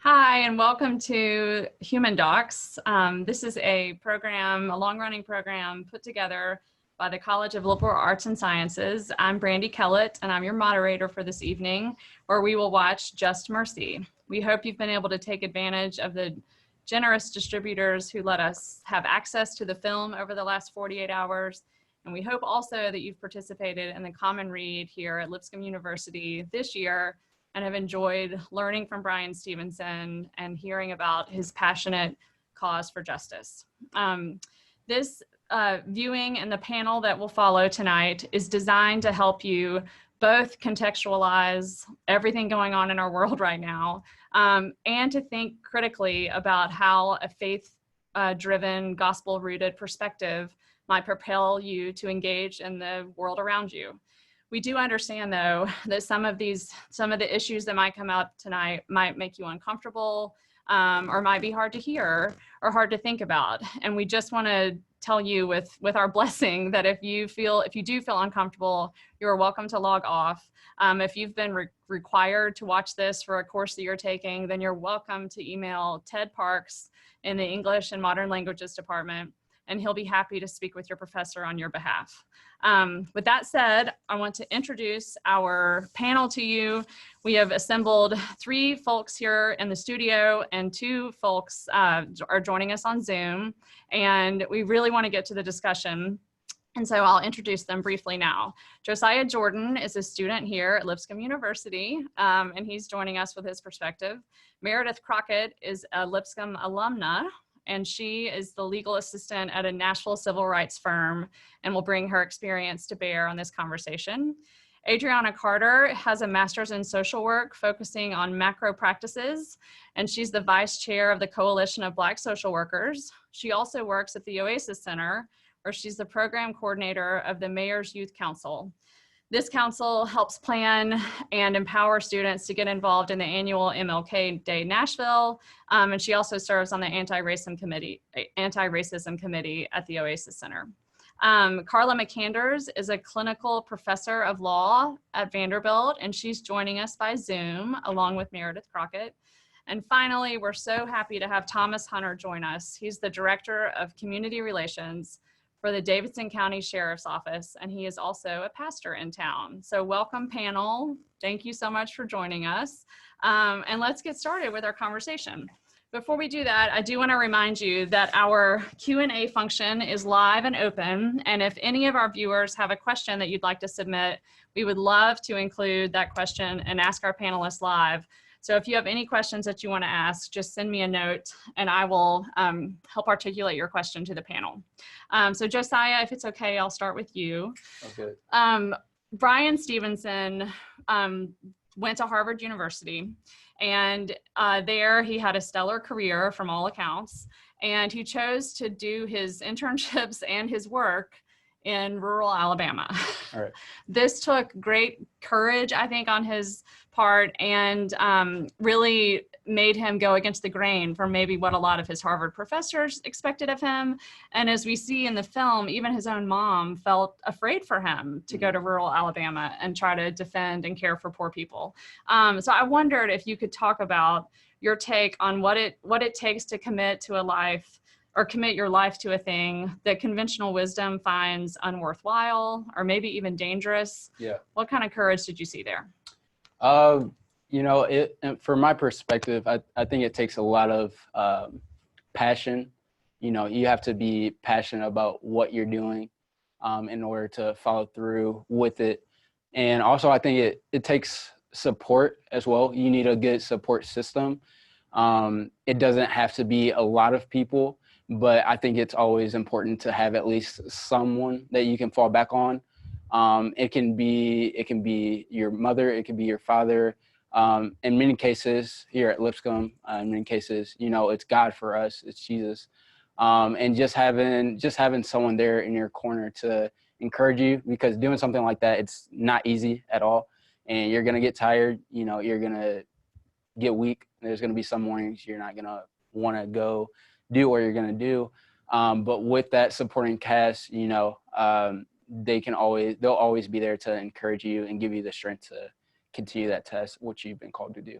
Hi, and welcome to Human Docs. This is a program, a long-running program put together by the College of Liberal Arts and Sciences. I'm Brandy Kellett, and I'm your moderator for this evening, where we will watch Just Mercy. We hope you've been able to take advantage of the generous distributors who let us have access to the film over the last 48 hours. And we hope also that you've participated in the Common Read here at Lipscomb University this year and have enjoyed learning from Bryan Stevenson and hearing about his passionate cause for justice. This viewing and the panel that will follow tonight is designed to help you both contextualize everything going on in our world right now and to think critically about how a faith-driven, gospel-rooted perspective might propel you to engage in the world around you. We do understand, though, that some of the issues that might come up tonight might make you uncomfortable or might be hard to hear or hard to think about. And we just want to tell you with our blessing that if you do feel uncomfortable, you're welcome to log off. If you've been required to watch this for a course that you're taking, then you're welcome to email Ted Parks in the English and Modern Languages department, and he'll be happy to speak with your professor on your behalf. With that said, I want to introduce our panel to you. We have assembled 3 folks here in the studio and 2 folks are joining us on Zoom, and we really want to get to the discussion. And so I'll introduce them briefly now. Josiah Jordan is a student here at Lipscomb University, and he's joining us with his perspective. Meredith Crockett is a Lipscomb alumna, and she is the legal assistant at a Nashville civil rights firm and will bring her experience to bear on this conversation. Adriana Carter has a master's in social work focusing on macro practices, and she's the vice chair of the Coalition of Black Social Workers. She also works at the Oasis Center, where she's the program coordinator of the Mayor's Youth Council. This council helps plan and empower students to get involved in the annual MLK Day Nashville, and she also serves on the anti-racism committee at the Oasis Center. Carla McCanders is a clinical professor of law at Vanderbilt, and she's joining us by Zoom along with Meredith Crockett. And finally, we're so happy to have Thomas Hunter join us. He's the director of community relations for the Davidson County Sheriff's Office, and he is also a pastor in town. So welcome, panel. Thank you so much for joining us. And let's get started with our conversation. Before we do that, I do want to remind you that our Q&A function is live and open, and if any of our viewers have a question that you'd like to submit, we would love to include that question and ask our panelists live. So if you have any questions that you want to ask, just send me a note and I will help articulate your question to the panel. So Josiah, if it's okay, I'll start with you. Okay. Bryan Stevenson went to Harvard University, and there he had a stellar career from all accounts, and he chose to do his internships and his work in rural Alabama. All right. This took great courage, I think, on his part, and really made him go against the grain for maybe what a lot of his Harvard professors expected of him. And as we see in the film, even his own mom felt afraid for him to go to rural Alabama and try to defend and care for poor people. So I wondered if you could talk about your take on what it takes to commit to a life, or commit your life to a thing that conventional wisdom finds unworthwhile or maybe even dangerous. Yeah. What kind of courage did you see there? You know, from my perspective, I think it takes a lot of passion. You know, you have to be passionate about what you're doing in order to follow through with it. And also, I think it takes support as well. You need a good support system. It doesn't have to be a lot of people, but I think it's always important to have at least someone that you can fall back on. It can be your mother, it can be your father. In many cases here at Lipscomb, in many cases, you know, it's God for us, it's Jesus. And just having someone there in your corner to encourage you, because doing something like that, it's not easy at all. And you're gonna get tired, you know, you're gonna get weak. There's gonna be some mornings you're not gonna wanna go do what you're gonna do. But with that supporting cast, you know, they'll always be there to encourage you and give you the strength to continue that test, which you've been called to do.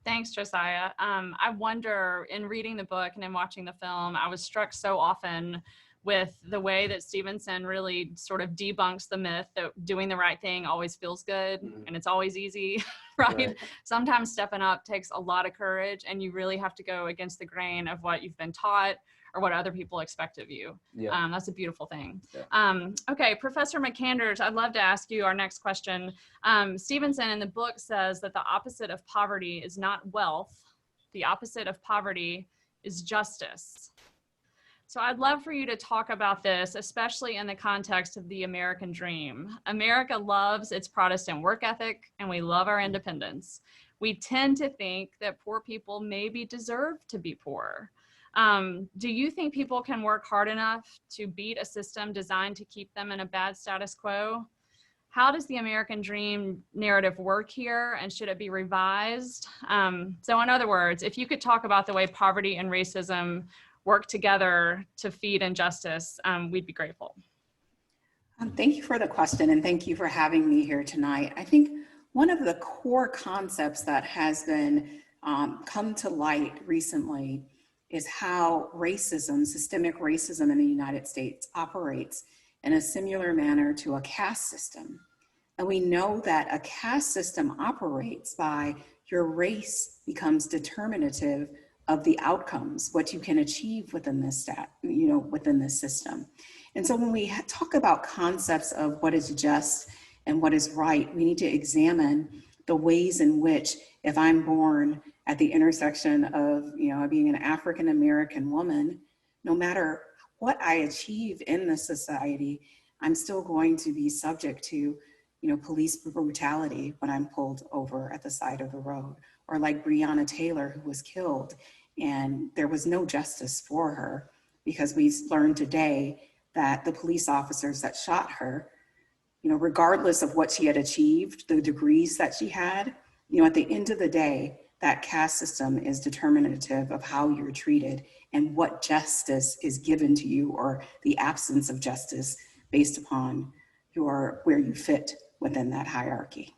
Thanks, Josiah. I wonder, in reading the book and in watching the film, I was struck so often with the way that Stevenson really sort of debunks the myth that doing the right thing always feels good and it's always easy, right? Right. Sometimes stepping up takes a lot of courage, and you really have to go against the grain of what you've been taught or what other people expect of you. Yeah. That's a beautiful thing. Yeah. Okay, Professor McCanders, I'd love to ask you our next question. Stevenson in the book says that the opposite of poverty is not wealth. The opposite of poverty is justice. So I'd love for you to talk about this, especially in the context of the American dream. America loves its Protestant work ethic, and we love our independence. We tend to think that poor people maybe deserve to be poor. Do you think people can work hard enough to beat a system designed to keep them in a bad status quo? How does the American dream narrative work here, and should it be revised? So in other words, if you could talk about the way poverty and racism work together to feed injustice, we'd be grateful. Thank you for the question, and thank you for having me here tonight. I think one of the core concepts that has been come to light recently is how racism, systemic racism in the United States operates in a similar manner to a caste system. And we know that a caste system operates by your race becomes determinative of the outcomes, what you can achieve within this within this system. And so when we talk about concepts of what is just and what is right, we need to examine the ways in which, if I'm born at the intersection of being an African American woman, no matter what I achieve in this society, I'm still going to be subject to police brutality when I'm pulled over at the side of the road, or like Breonna Taylor, who was killed and there was no justice for her, because we learned today that the police officers that shot her, regardless of what she had achieved, the degrees that she had, at the end of the day, that caste system is determinative of how you're treated and what justice is given to you, or the absence of justice based upon where you fit within that hierarchy.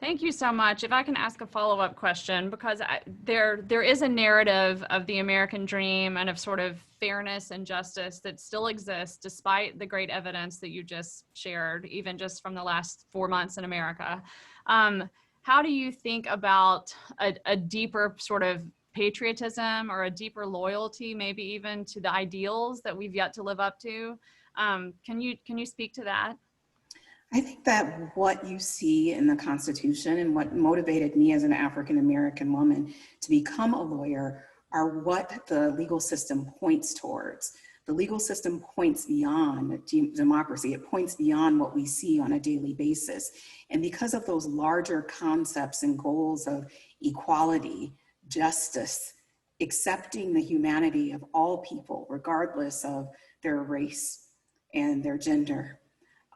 Thank you so much. If I can ask a follow-up question, because there is a narrative of the American dream and of sort of fairness and justice that still exists despite the great evidence that you just shared, even just from the last 4 months in America. How do you think about a deeper sort of patriotism or a deeper loyalty, maybe even to the ideals that we've yet to live up to? Can you speak to that? I think that what you see in the Constitution and what motivated me as an African American woman to become a lawyer are what the legal system points towards. The legal system points beyond democracy. It points beyond what we see on a daily basis. And because of those larger concepts and goals of equality, justice, accepting the humanity of all people, regardless of their race and their gender,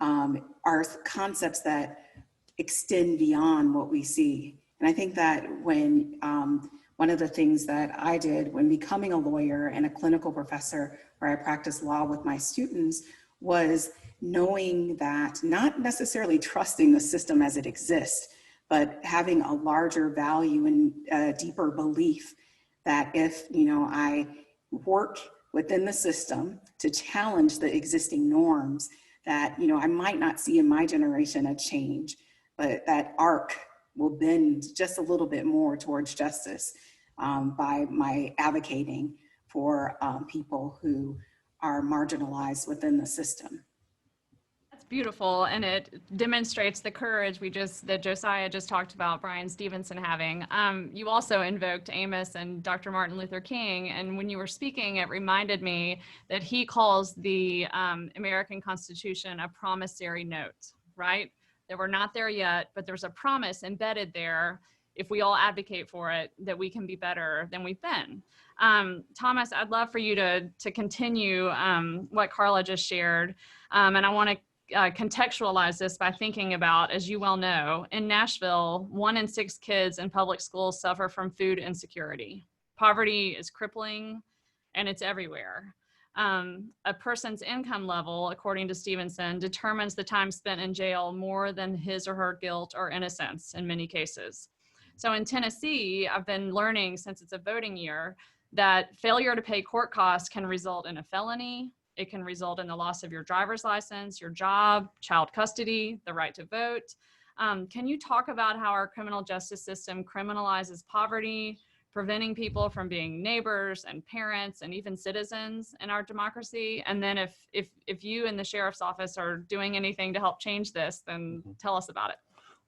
are concepts that extend beyond what we see. And I think that when one of the things that I did when becoming a lawyer and a clinical professor where I practiced law with my students was knowing that, not necessarily trusting the system as it exists, but having a larger value and a deeper belief that if I work within the system to challenge the existing norms, that I might not see in my generation a change, but that arc will bend just a little bit more towards justice by my advocating for people who are marginalized within the system. That's beautiful, and it demonstrates the courage that Josiah just talked about Bryan Stevenson having. You also invoked Amos and Dr. Martin Luther King, and when you were speaking, it reminded me that he calls the American Constitution a promissory note, right? That we're not there yet, but there's a promise embedded there, if we all advocate for it, that we can be better than we've been. Thomas, I'd love for you to continue what Carla just shared, and I want to contextualize this by thinking about, as you well know, in Nashville, 1 in 6 kids in public schools suffer from food insecurity. Poverty is crippling, and it's everywhere. A person's income level, according to Stevenson, determines the time spent in jail more than his or her guilt or innocence in many cases. So in Tennessee, I've been learning since it's a voting year that failure to pay court costs can result in a felony. It can result in the loss of your driver's license, your job, child custody, the right to vote. Can you talk about how our criminal justice system criminalizes poverty, preventing people from being neighbors and parents and even citizens in our democracy? And then if you and the sheriff's office are doing anything to help change this, then tell us about it.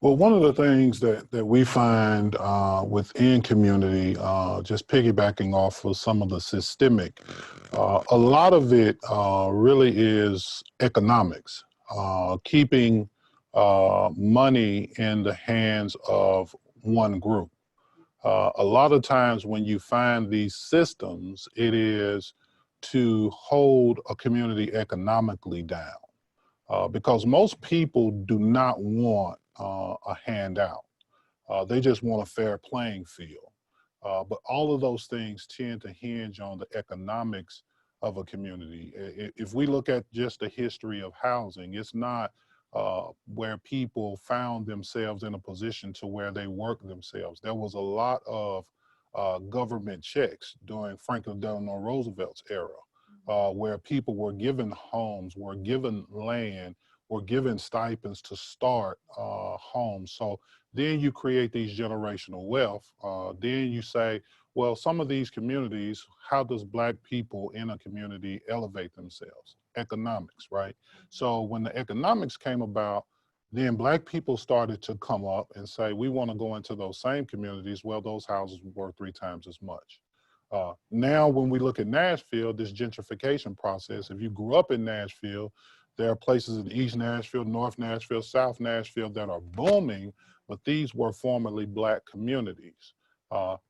Well, one of the things that we find within community, just piggybacking off of some of the systemic, a lot of it really is economics, keeping money in the hands of one group. A lot of times when you find these systems, it is to hold a community economically down, because most people do not want a handout. They just want a fair playing field. But all of those things tend to hinge on the economics of a community. If we look at just the history of housing, it's not where people found themselves in a position to where they work themselves. There was a lot of government checks during Franklin Delano Roosevelt's era, where people were given homes, were given land, were given stipends to start homes. So then you create these generational wealth. Then you say, well, some of these communities, how does Black people in a community elevate themselves? Economics, right? So when the economics came about, then Black people started to come up and say, we want to go into those same communities. Well, those houses were 3 times as much. Now, when we look at Nashville, this gentrification process, if you grew up in Nashville, there are places in East Nashville, North Nashville, South Nashville that are booming, but these were formerly Black communities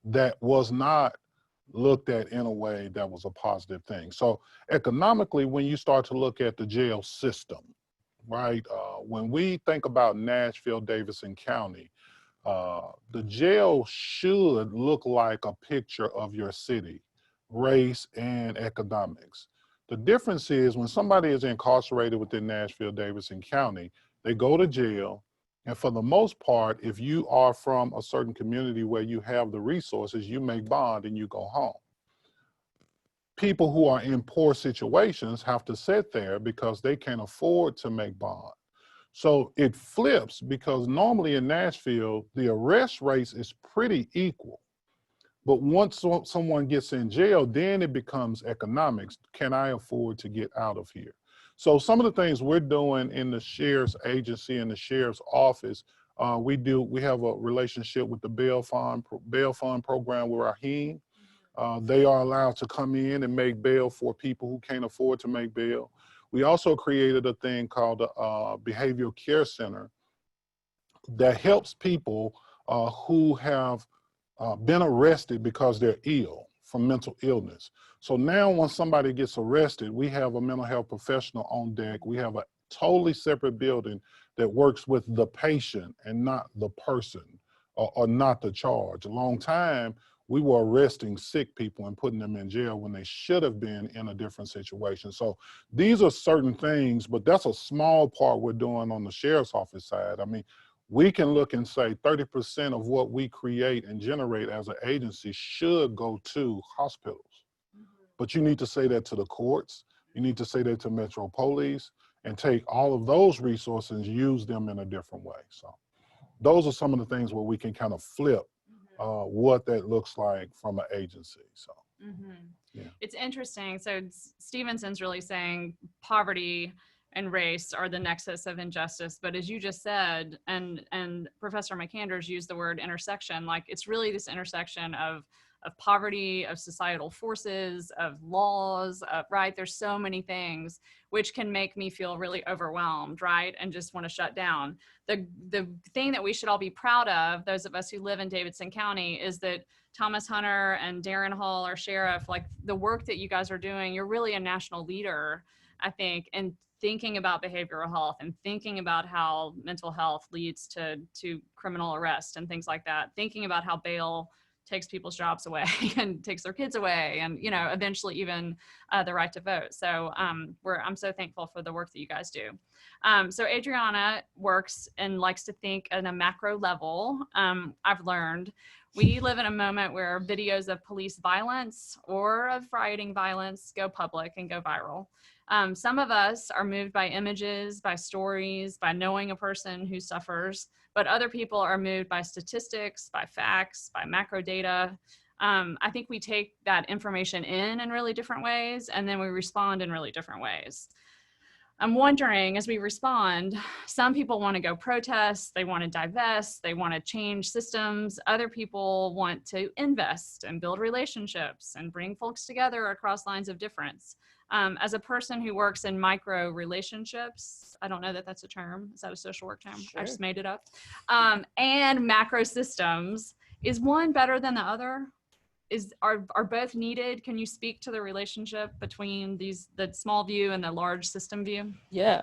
that was not looked at in a way that was a positive thing. So economically, when you start to look at the jail system, right? When we think about Nashville, Davidson County, the jail should look like a picture of your city, race and economics. The difference is when somebody is incarcerated within Nashville, Davidson County, they go to jail. And for the most part, if you are from a certain community where you have the resources, you make bond and you go home. People who are in poor situations have to sit there because they can't afford to make bond. So it flips because normally in Nashville, the arrest rate is pretty equal. But once someone gets in jail, then it becomes economics. Can I afford to get out of here? So some of the things we're doing in the sheriff's agency and the sheriff's office, we have a relationship with the bail fund program with Raheem. They are allowed to come in and make bail for people who can't afford to make bail. We also created a thing called the Behavioral Care Center that helps people who have been arrested because they're ill from mental illness. So now when somebody gets arrested, we have a mental health professional on deck. We have a totally separate building that works with the patient and not the person or not the charge. A long time, we were arresting sick people and putting them in jail when they should have been in a different situation. So these are certain things, but that's a small part we're doing on the sheriff's office side. I mean, we can look and say 30% of what we create and generate as an agency should go to hospitals. But you need to say that to the courts. You need to say that to Metro Police and take all of those resources and use them in a different way. So those are some of the things where we can kind of flip what that looks like from an agency. So yeah. It's interesting. So Stevenson's really saying poverty and race are the nexus of injustice. But as you just said, and Professor McAndrews used the word intersection, like it's really this intersection of poverty, of societal forces, of laws, right? There's so many things which can make me feel really overwhelmed, right? And just want to shut down. The thing that we should all be proud of, those of us who live in Davidson County, is that Thomas Hunter and Darren Hall, our sheriff, like the work that you guys are doing, you're really a national leader, I think, and thinking about behavioral health and thinking about how mental health leads to criminal arrest and things like that, thinking about how bail takes people's jobs away and takes their kids away, and eventually even the right to vote. So I'm so thankful for the work that you guys do. So Adriana works and likes to think at a macro level. I've learned we live in a moment where videos of police violence or of rioting violence go public and go viral. Some of us are moved by images, by stories, by knowing a person who suffers, but other people are moved by statistics, by facts, by macro data. I think we take that information in really different ways, and then we respond in really different ways. I'm wondering, as we respond, some people want to go protest, they want to divest, they want to change systems. Other people want to invest and build relationships and bring folks together across lines of difference. As a person who works in micro relationships, I don't know that that's a term. Is that a social work term? Sure. I just made it up. And macro systems, is one better than the other? Are both needed? Can you speak to the relationship between the small view and the large system view? Yeah,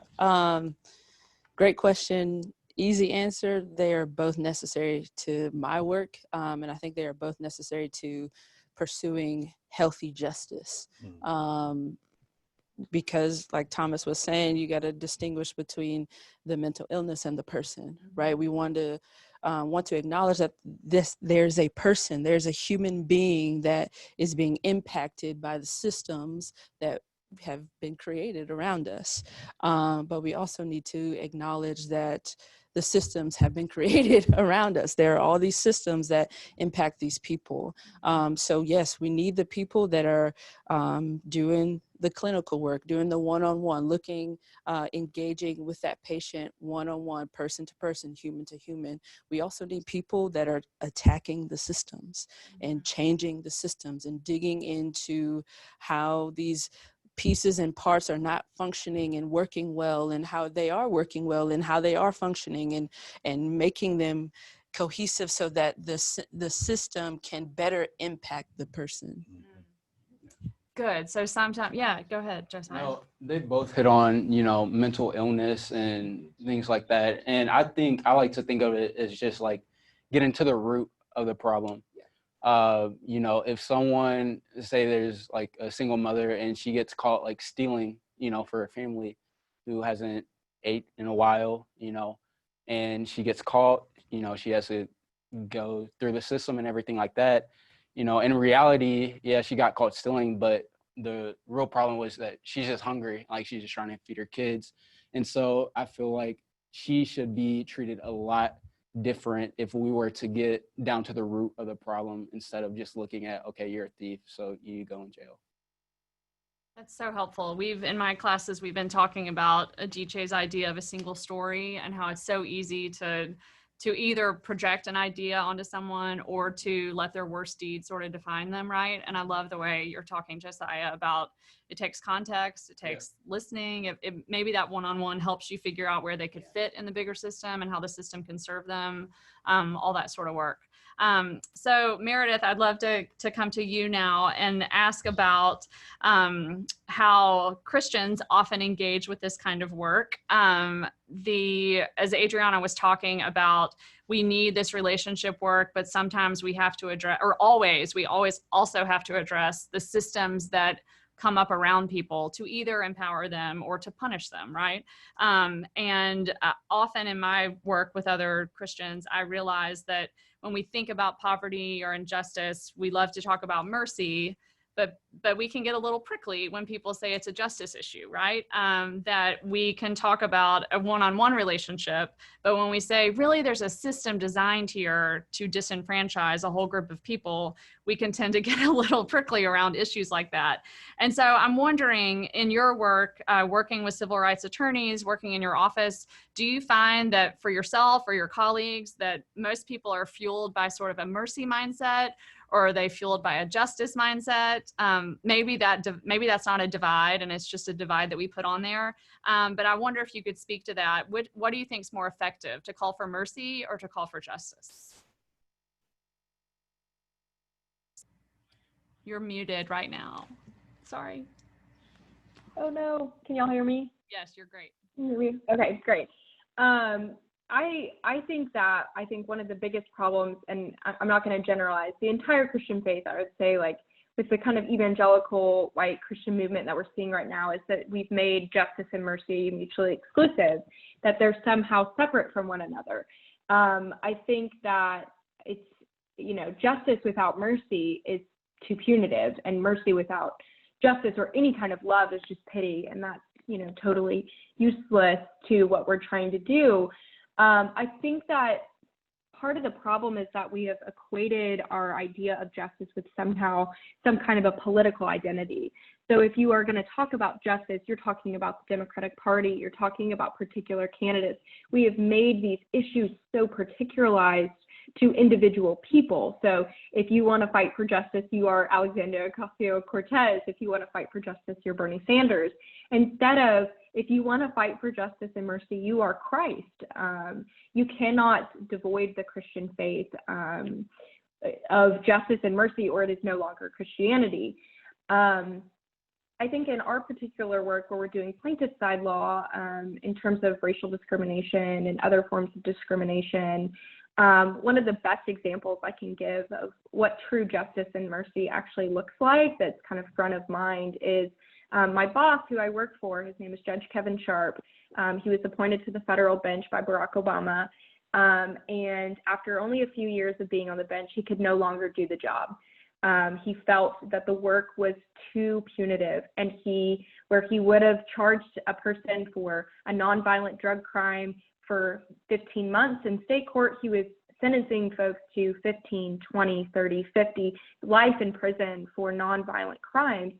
great question. Easy answer, they are both necessary to my work, and I think they are both necessary to pursuing healthy justice. Because like Thomas was saying, you got to distinguish between the mental illness and the person, right? We want to acknowledge that there's a person, there's a human being that is being impacted by the systems that have been created around us. But we also need to acknowledge that the systems have been created around us. There are all these systems that impact these people. So yes, we need the people that are doing the clinical work, doing the one-on-one, looking, engaging with that patient one-on-one, person to person, human to human. We also need people that are attacking the systems and changing the systems and digging into how these pieces and parts are not functioning and working well, and how they are working well and how they are functioning, and making them cohesive so that the system can better impact the person. Good. So sometimes, yeah, go ahead, Josiah. No, they both hit on, mental illness and things like that. And I like to think of it as just like getting to the root of the problem. If someone, say there's like a single mother and she gets caught like stealing, for a family who hasn't ate in a while, and she gets caught, she has to go through the system and everything like that. In reality, yeah, she got caught stealing, but the real problem was that she's just hungry, like she's just trying to feed her kids. And so I feel like she should be treated a lot different if we were to get down to the root of the problem, instead of just looking at, okay, you're a thief, so you go in jail. That's so helpful. In my classes, we've been talking about Adichie's idea of a single story and how it's so easy to either project an idea onto someone or to let their worst deeds sort of define them, right? And I love the way you're talking, Josiah, about it takes context, it takes listening. Maybe that one-on-one helps you figure out where they could fit in the bigger system and how the system can serve them, all that sort of work. So Meredith, I'd love to come to you now and ask about how Christians often engage with this kind of work. As Adriana was talking about, we need this relationship work, but sometimes we have to address, we always also have to address the systems that come up around people to either empower them or to punish them, right? And often in my work with other Christians, I realize that when we think about poverty or injustice, we love to talk about mercy, but we can get a little prickly when people say it's a justice issue, right? That we can talk about a one-on-one relationship, but when we say, really, there's a system designed here to disenfranchise a whole group of people, we can tend to get a little prickly around issues like that. And so I'm wondering, in your work, working with civil rights attorneys, working in your office, do you find that for yourself or your colleagues that most people are fueled by sort of a mercy mindset, or are they fueled by a justice mindset? Maybe that's not a divide and it's just a divide that we put on there. But I wonder if you could speak to that. What do you think is more effective, to call for mercy or to call for justice? You're muted right now. Sorry. Oh no, can y'all hear me? Yes, you're great. Can you hear me? Okay, great. I think one of the biggest problems, and I'm not going to generalize the entire Christian faith, I would say, like with the kind of evangelical white Christian movement that we're seeing right now, is that we've made justice and mercy mutually exclusive, that they're somehow separate from one another. I think that it's, you know, justice without mercy is too punitive, and mercy without justice or any kind of love is just pity, and that's, you know, totally useless to what we're trying to do. I think that part of the problem is that we have equated our idea of justice with somehow some kind of a political identity. So if you are going to talk about justice, you're talking about the Democratic Party, you're talking about particular candidates. We have made these issues so particularized to individual people. So if you want to fight for justice, you are Alexandria Ocasio-Cortez. If you want to fight for justice, you're Bernie Sanders. Instead of, if you want to fight for justice and mercy, you are Christ. You cannot devoid the Christian faith of justice and mercy, or it is no longer Christianity. I think in our particular work, where we're doing plaintiff side law in terms of racial discrimination and other forms of discrimination, one of the best examples I can give of what true justice and mercy actually looks like, that's kind of front of mind, is my boss, who I work for. His name is Judge Kevin Sharp. He was appointed to the federal bench by Barack Obama. And after only a few years of being on the bench, he could no longer do the job. He felt that the work was too punitive, and where he would have charged a person for a nonviolent drug crime for 15 months in state court, he was sentencing folks to 15, 20, 30, 50 life in prison for nonviolent crimes.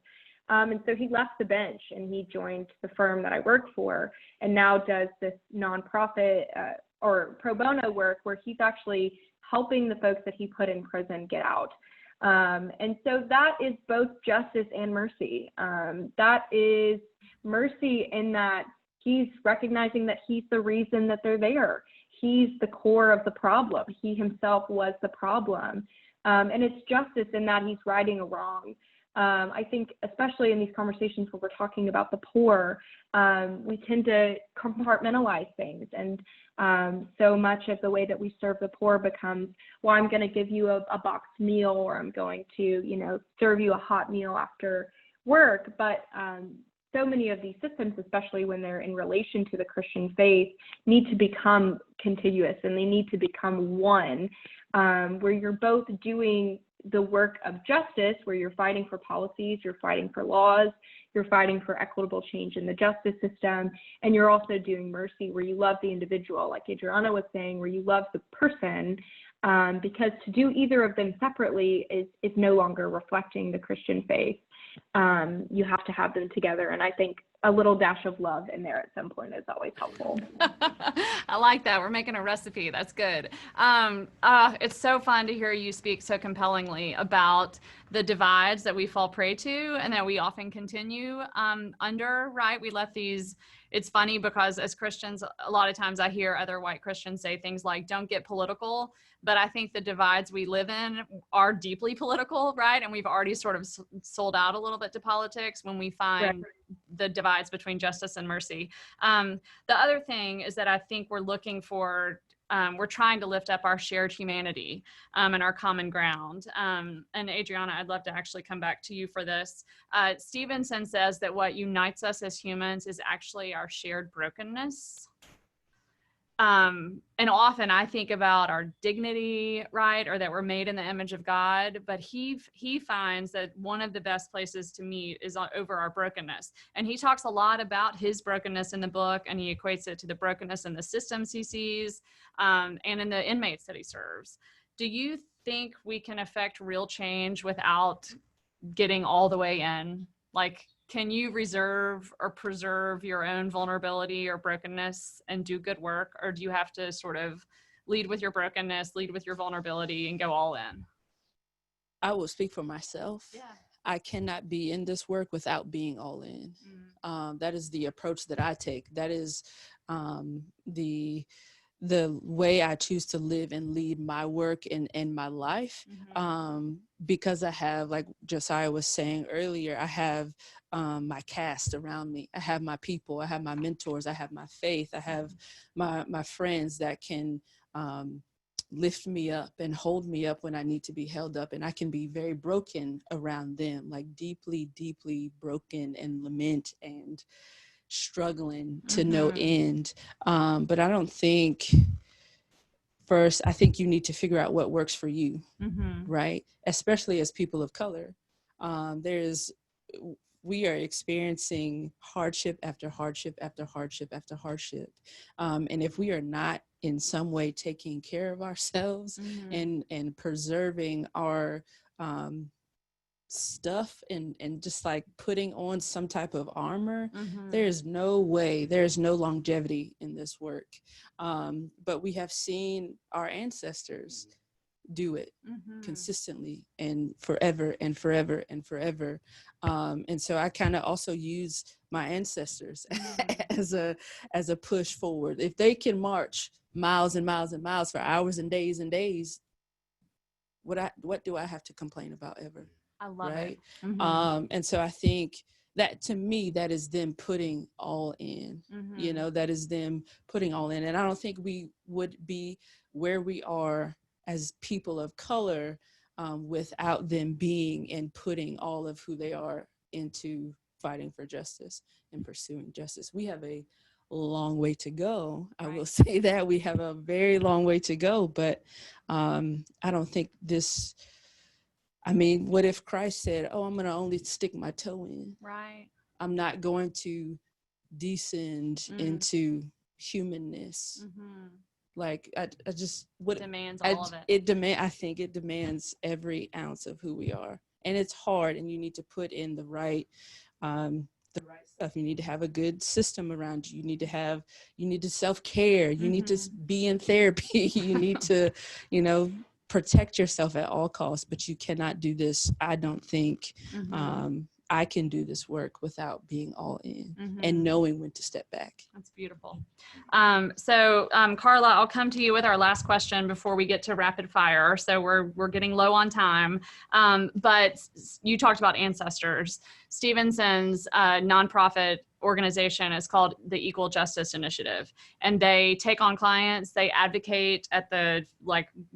And so he left the bench and he joined the firm that I work for, and now does this nonprofit or pro bono work where he's actually helping the folks that he put in prison get out. And so that is both justice and mercy. That is mercy in that he's recognizing that he's the reason that they're there. He's the core of the problem. He himself was the problem. And it's justice in that he's righting a wrong. I think especially in these conversations where we're talking about the poor, we tend to compartmentalize things. And so much of the way that we serve the poor becomes, well, I'm going to give you a boxed meal, or I'm going to, you know, serve you a hot meal after work. But so many of these systems, especially when they're in relation to the Christian faith, need to become contiguous, and they need to become one, where you're both doing the work of justice, where you're fighting for policies, you're fighting for laws, you're fighting for equitable change in the justice system, and you're also doing mercy, where you love the individual, like Adriana was saying, where you love the person, because to do either of them separately is no longer reflecting the Christian faith. You have to have them together, and I think a little dash of love in there at some point is always helpful. I like that. We're making a recipe. That's good. It's so fun to hear you speak so compellingly about the divides that we fall prey to and that we often continue under, right? We let these, it's funny because as Christians, a lot of times I hear other white Christians say things like, don't get political. But I think the divides we live in are deeply political, right? And we've already sort of sold out a little bit to politics when we find the divides between justice and mercy. The other thing is that I think we're looking for, we're trying to lift up our shared humanity and our common ground. And Adriana, I'd love to actually come back to you for this. Stevenson says that what unites us as humans is actually our shared brokenness. And often I think about our dignity, right? Or that we're made in the image of God, but he finds that one of the best places to meet is over our brokenness. And he talks a lot about his brokenness in the book, and he equates it to the brokenness in the systems he sees, and in the inmates that he serves. Do you think we can affect real change without getting all the way in? Like, can you reserve or preserve your own vulnerability or brokenness and do good work? Or do you have to sort of lead with your brokenness, lead with your vulnerability, and go all in? I will speak for myself. Yeah. I cannot be in this work without being all in. That is the approach that I take. That is the the way I choose to live and lead my work and my life. Because I have, like Josiah was saying earlier, I have my cast around me. I have my people, I have my mentors, I have my faith, I have my friends that can lift me up and hold me up when I need to be held up. And I can be very broken around them, like deeply, deeply broken and lament and struggling to no end. But I don't think, first, I think you need to figure out what works for you, right? Especially as people of color. We are experiencing hardship after hardship after hardship after hardship. And if we are not in some way taking care of ourselves and preserving our stuff and just like putting on some type of armor, there's no way, there's no longevity in this work. But we have seen our ancestors do it consistently and forever and forever and forever. And so I kind of also use my ancestors as a push forward. If they can march miles and miles and miles for hours and days, what do I have to complain about ever? I love right? it. And so I think that, to me, that is them putting all in, you know, that is them putting all in. And I don't think we would be where we are as people of color without them being and putting all of who they are into fighting for justice and pursuing justice. We have a long way to go. I will say that we have a very long way to go, but I don't think this, I mean, what if Christ said, oh, I'm going to only stick my toe in. Right. I'm not going to descend into humanness. Like, I just, what Demands all of it. I think it demands every ounce of who we are. And it's hard, and you need to put in the right stuff. You need to have a good system around you. You need to self-care. You need to be in therapy. You need to, you know, protect yourself at all costs, but you cannot do this. I don't think I can do this work without being all in and knowing when to step back. That's beautiful. So Carla, I'll come to you with our last question before we get to rapid fire. So we're getting low on time, but you talked about ancestors. Stevenson's nonprofit organization is called the Equal Justice Initiative, and they take on clients. They advocate at the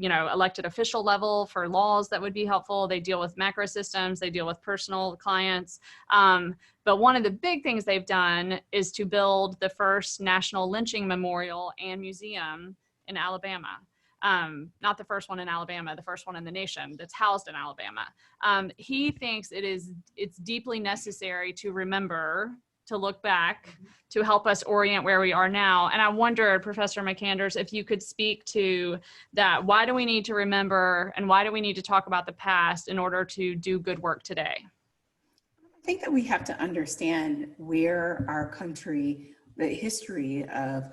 elected official level for laws that would be helpful. They deal with macro systems. They deal with personal clients. But one of the big things they've done is to build the first national lynching memorial and museum in Alabama. Not the first one in Alabama, the first one in the nation that's housed in Alabama. He thinks it's deeply necessary to remember, to look back, to help us orient where we are now. And I wondered, Professor McAnders, if you could speak to that. Why do we need to remember, and why do we need to talk about the past in order to do good work today? I think that we have to understand where our country, the history of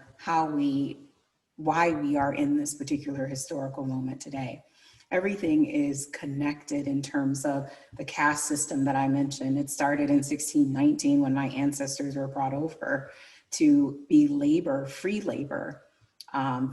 why we are in this particular historical moment today. Everything is connected in terms of the caste system that I mentioned. It started in 1619 when my ancestors were brought over to be free labor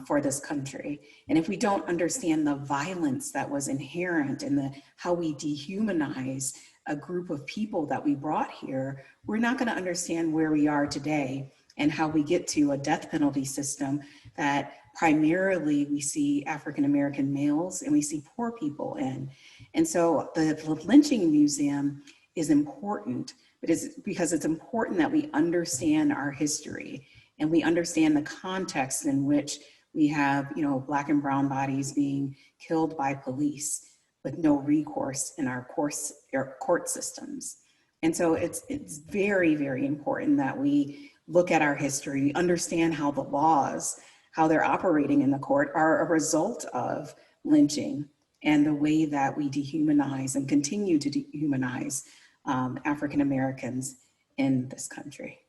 for this country. And if we don't understand the violence that was inherent in how we dehumanize a group of people that we brought here, we're not going to understand where we are today and how we get to a death penalty system that primarily we see African-American males and we see poor people in. And so the lynching museum is important, but it's because it's important that we understand our history and we understand the context in which we have, Black and brown bodies being killed by police with no recourse in our court systems. And so it's very, very important that we look at our history, understand how the laws, how they're operating in the court, are a result of lynching and the way that we dehumanize and continue to dehumanize African Americans in this country.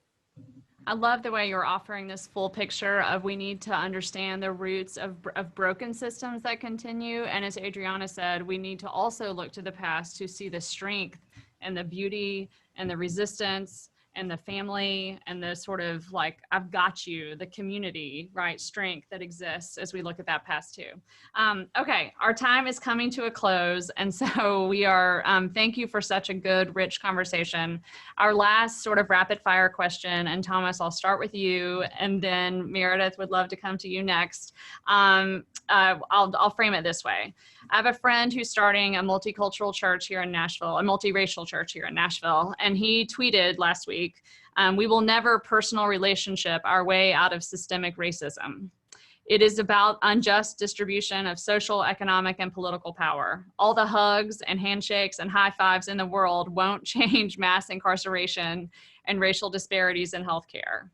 I love the way you're offering this full picture of we need to understand the roots of broken systems that continue. And as Adriana said, we need to also look to the past to see the strength and the beauty and the resistance and the family and the sort of like, I've got you, the community, right, strength that exists as we look at that past too. Okay, our time is coming to a close. And so we are, thank you for such a good, rich conversation. Our last sort of rapid fire question, and Thomas, I'll start with you, and then Meredith would love to come to you next. I'll frame it this way. I have a friend who's starting a multicultural church here in Nashville, a multiracial church here in Nashville, and he tweeted last week, "We will never personal relationship our way out of systemic racism. It is about unjust distribution of social, economic, and political power. All the hugs and handshakes and high fives in the world won't change mass incarceration and racial disparities in healthcare."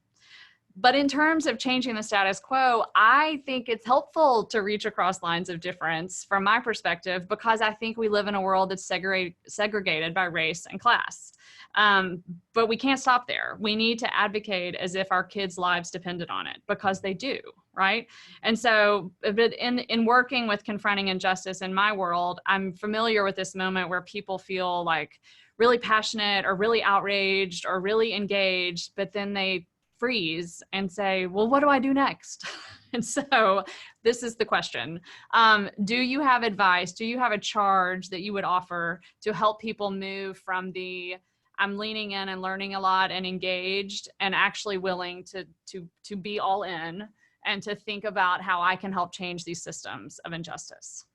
But in terms of changing the status quo, I think it's helpful to reach across lines of difference from my perspective, because I think we live in a world that's segregated by race and class. But we can't stop there. We need to advocate as if our kids' lives depended on it, because they do, right? And so, but in working with confronting injustice in my world, I'm familiar with this moment where people feel like really passionate or really outraged or really engaged, but then they freeze and say, well, what do I do next? And so this is the question. Do you have advice? Do you have a charge that you would offer to help people move from the I'm leaning in and learning a lot and engaged, and actually willing to be all in and to think about how I can help change these systems of injustice?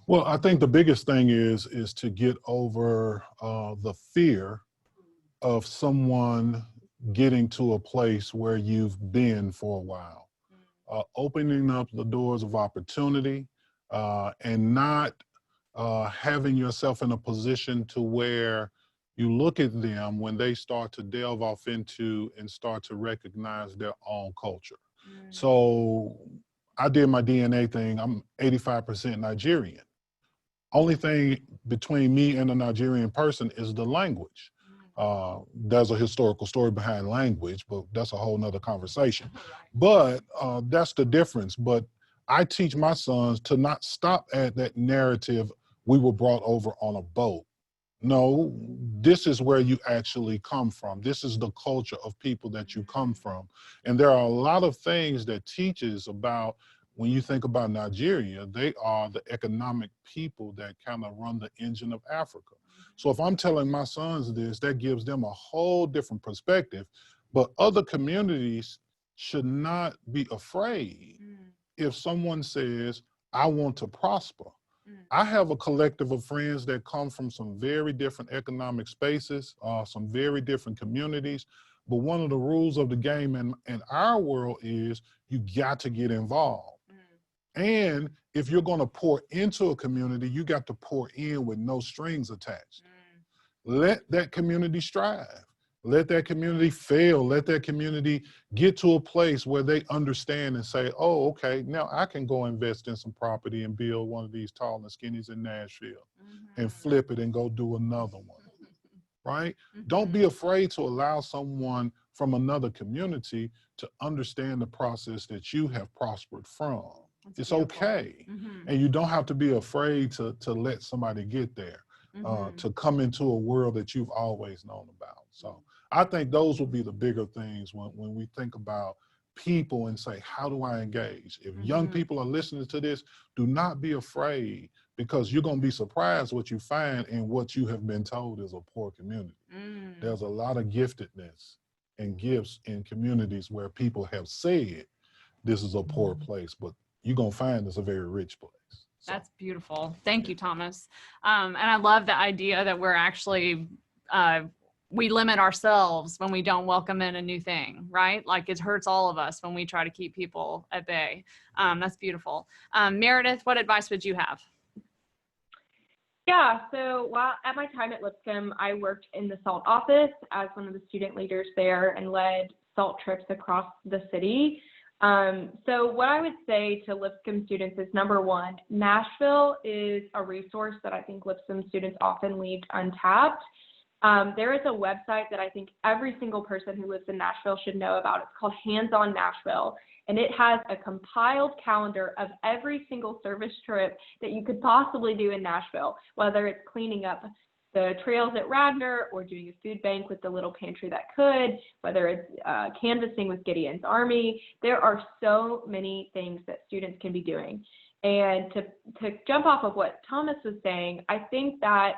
Well, I think the biggest thing is to get over the fear of someone getting to a place where you've been for a while, opening up the doors of opportunity, and not having yourself in a position to where you look at them when they start to delve off into and start to recognize their own culture. So I did my DNA thing. I'm 85% Nigerian. Only thing between me and a Nigerian person is the language. There's a historical story behind language, but that's a whole nother conversation. But that's the difference. But I teach my sons to not stop at that narrative, we were brought over on a boat. No, this is where you actually come from. This is the culture of people that you come from. And there are a lot of things that teaches about, when you think about Nigeria, they are the economic people that kind of run the engine of Africa. So if I'm telling my sons this, that gives them a whole different perspective. But other communities should not be afraid if someone says, I want to prosper. I have a collective of friends that come from some very different economic spaces, some very different communities. But one of the rules of the game in our world is you got to get involved. And if you're going to pour into a community, you got to pour in with no strings attached. Let that community strive. Let that community fail. Let that community get to a place where they understand and say, oh, okay, now I can go invest in some property and build one of these tall and skinnies in Nashville and flip it and go do another one, right? Don't be afraid to allow someone from another community to understand the process that you have prospered from. It's okay. And you don't have to be afraid to let somebody get there, to come into a world that you've always known about. So I think those would be the bigger things when we think about people and say, how do I engage? If young people are listening to this, do not be afraid, because you're going to be surprised what you find in what you have been told is a poor community. There's a lot of giftedness and gifts in communities where people have said this is a poor place, but you're going to find it's a very rich place. So. That's beautiful. Thank you, Thomas. And I love the idea that we're actually, we limit ourselves when we don't welcome in a new thing, right? Like it hurts all of us when we try to keep people at bay. That's beautiful. Meredith, what advice would you have? Yeah, so while at my time at Lipscomb, I worked in the SALT office as one of the student leaders there and led SALT trips across the city. So what I would say to Lipscomb students is, number one, Nashville is a resource that I think Lipscomb students often leave untapped. There is a website that I think every single person who lives in Nashville should know about. It's called Hands on Nashville, and it has a compiled calendar of every single service trip that you could possibly do in Nashville, whether it's cleaning up the trails at Radnor or doing a food bank with the Little Pantry That Could, whether it's canvassing with Gideon's Army. There are so many things that students can be doing. And to jump off of what Thomas was saying, I think that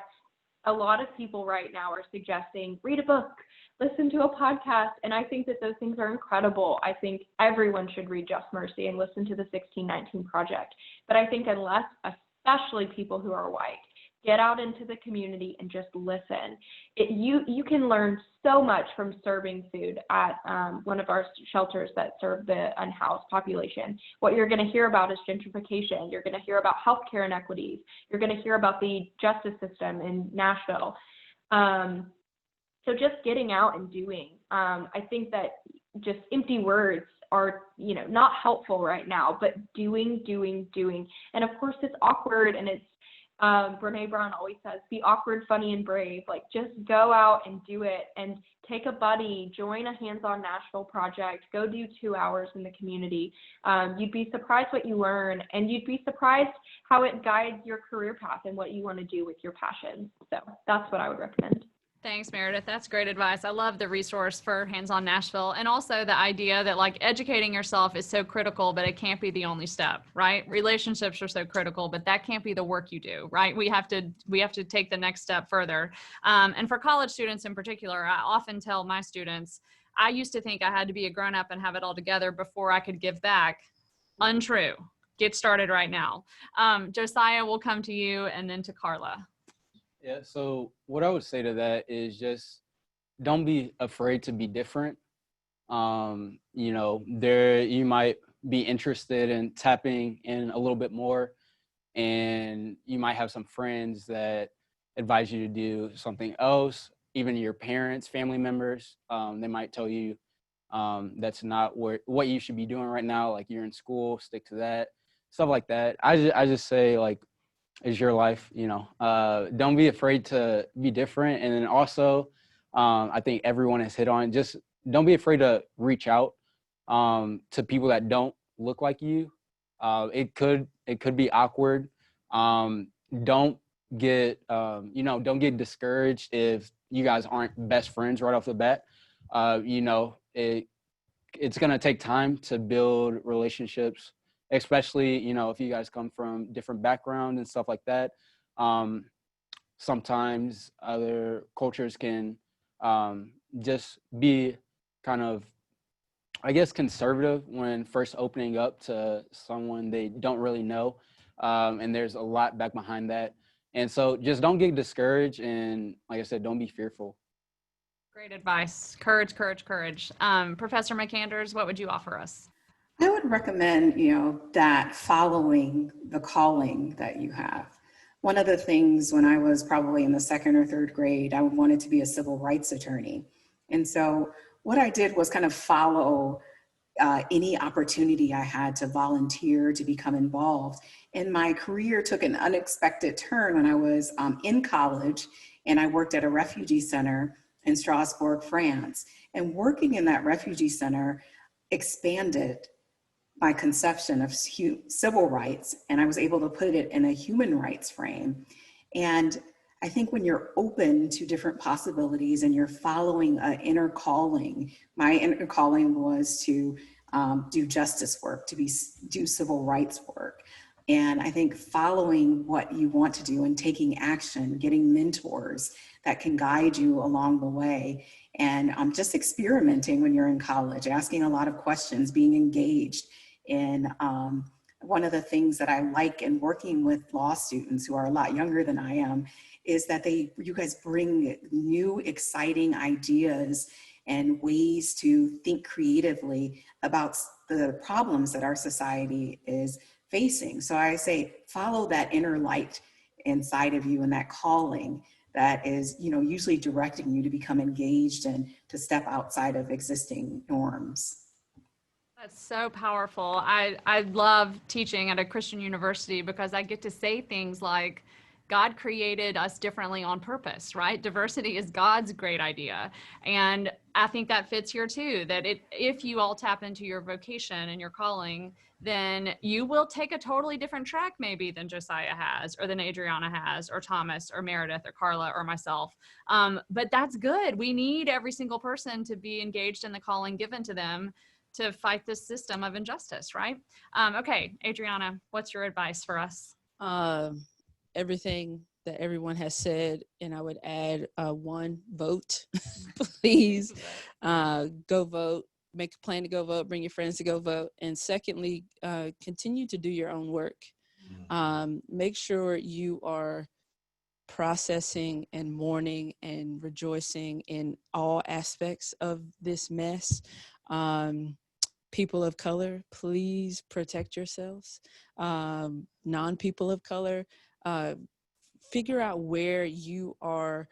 a lot of people right now are suggesting read a book, listen to a podcast, and I think that those things are incredible. I think everyone should read Just Mercy and listen to the 1619 Project. But I think unless, especially people who are white, get out into the community and just listen, you can learn so much from serving food at one of our shelters that serve the unhoused population. What you're going to hear about is gentrification. You're going to hear about healthcare inequities. You're going to hear about the justice system in Nashville. So just getting out and doing. I think that just empty words are, not helpful right now, but doing. And of course it's awkward, and it's, Brene Brown always says, be awkward, funny, and brave. Like, just go out and do it, and take a buddy, join a Hands-On Nashville project, go do 2 hours in the community. You'd be surprised what you learn, and you'd be surprised how it guides your career path and what you want to do with your passions. So that's what I would recommend. Thanks, Meredith. That's great advice. I love the resource for Hands-On Nashville, and also the idea that like educating yourself is so critical, but it can't be the only step, right? Relationships are so critical, but that can't be the work you do, right? We have to take the next step further. And for college students in particular, I often tell my students, I used to think I had to be a grown-up and have it all together before I could give back. Untrue. Get started right now. Josiah, we'll come to you, and then to Carla. Yeah, so what I would say to that is just don't be afraid to be different. You might be interested in tapping in a little bit more, and you might have some friends that advise you to do something else. Even your parents, family members, they might tell you that's not what you should be doing right now. Like, you're in school, stick to that, stuff like that. I just say, like, is your life, don't be afraid to be different. And then also, I think everyone has hit on, just don't be afraid to reach out to people that don't look like you. It could be awkward. Don't get discouraged if you guys aren't best friends right off the bat. It's going to take time to build relationships, especially, if you guys come from different backgrounds and stuff like that. Sometimes other cultures can just be kind of, I guess, conservative when first opening up to someone they don't really know. And there's a lot back behind that. And so just don't get discouraged. And like I said, don't be fearful. Great advice. Courage, courage, courage. Professor McAnders, what would you offer us? I would recommend, that following the calling that you have. One of the things when I was probably in the 2nd or 3rd grade, I wanted to be a civil rights attorney. And so what I did was kind of follow any opportunity I had to volunteer, to become involved. And my career took an unexpected turn when I was in college, and I worked at a refugee center in Strasbourg, France. And working in that refugee center expanded my conception of civil rights, and I was able to put it in a human rights frame. And I think when you're open to different possibilities and you're following an inner calling, my inner calling was to do justice work, do civil rights work. And I think following what you want to do and taking action, getting mentors that can guide you along the way, and just experimenting when you're in college, asking a lot of questions, being engaged. And one of the things that I like in working with law students who are a lot younger than I am is that you guys bring new, exciting ideas and ways to think creatively about the problems that our society is facing. So I say, follow that inner light inside of you and that calling that is, usually directing you to become engaged and to step outside of existing norms. That's so powerful. I love teaching at a Christian university because I get to say things like, God created us differently on purpose, right? Diversity is God's great idea. And I think that fits here too, that if you all tap into your vocation and your calling, then you will take a totally different track maybe than Josiah has, or than Adriana has, or Thomas, or Meredith, or Carla, or myself. But that's good. We need every single person to be engaged in the calling given to them to fight this system of injustice, right? Okay, Adriana, what's your advice for us? Everything that everyone has said, and I would add one, vote. Please go vote. Make a plan to go vote. Bring your friends to go vote. And secondly, continue to do your own work. Make sure you are processing and mourning and rejoicing in all aspects of this mess. People of color, please protect yourselves. Non-people of color, figure out where you are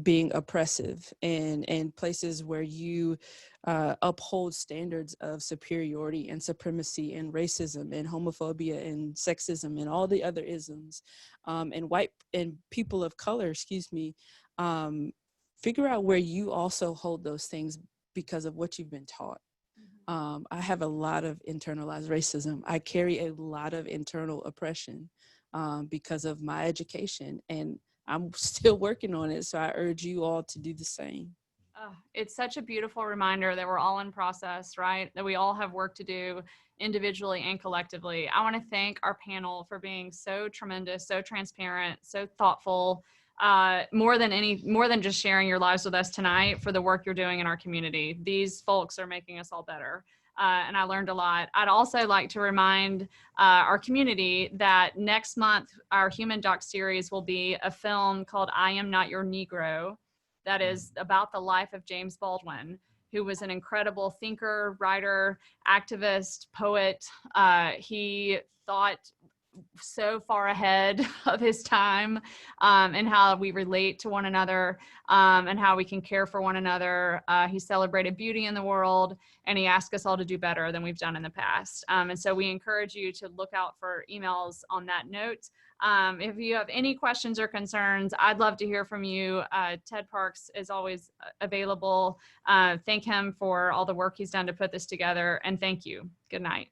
being oppressive, and places where you uphold standards of superiority and supremacy and racism and homophobia and sexism and all the other isms. And white and people of color, figure out where you also hold those things because of what you've been taught. I have a lot of internalized racism. I carry a lot of internal oppression because of my education, and I'm still working on it. So I urge you all to do the same. It's such a beautiful reminder that we're all in process, right? That we all have work to do individually and collectively. I want to thank our panel for being so tremendous, so transparent, so thoughtful, more than just sharing your lives with us tonight, for the work you're doing in our community. These folks are making us all better. And I learned a lot. I'd also like to remind our community that next month, our Human Doc series will be a film called I Am Not Your Negro, that is about the life of James Baldwin, who was an incredible thinker, writer, activist, poet. He thought so far ahead of his time, and how we relate to one another, and how we can care for one another. He celebrated beauty in the world, and he asked us all to do better than we've done in the past. And so we encourage you to look out for emails on that note. If you have any questions or concerns, I'd love to hear from you. Ted Parks is always available. Thank him for all the work he's done to put this together, and thank you. Good night.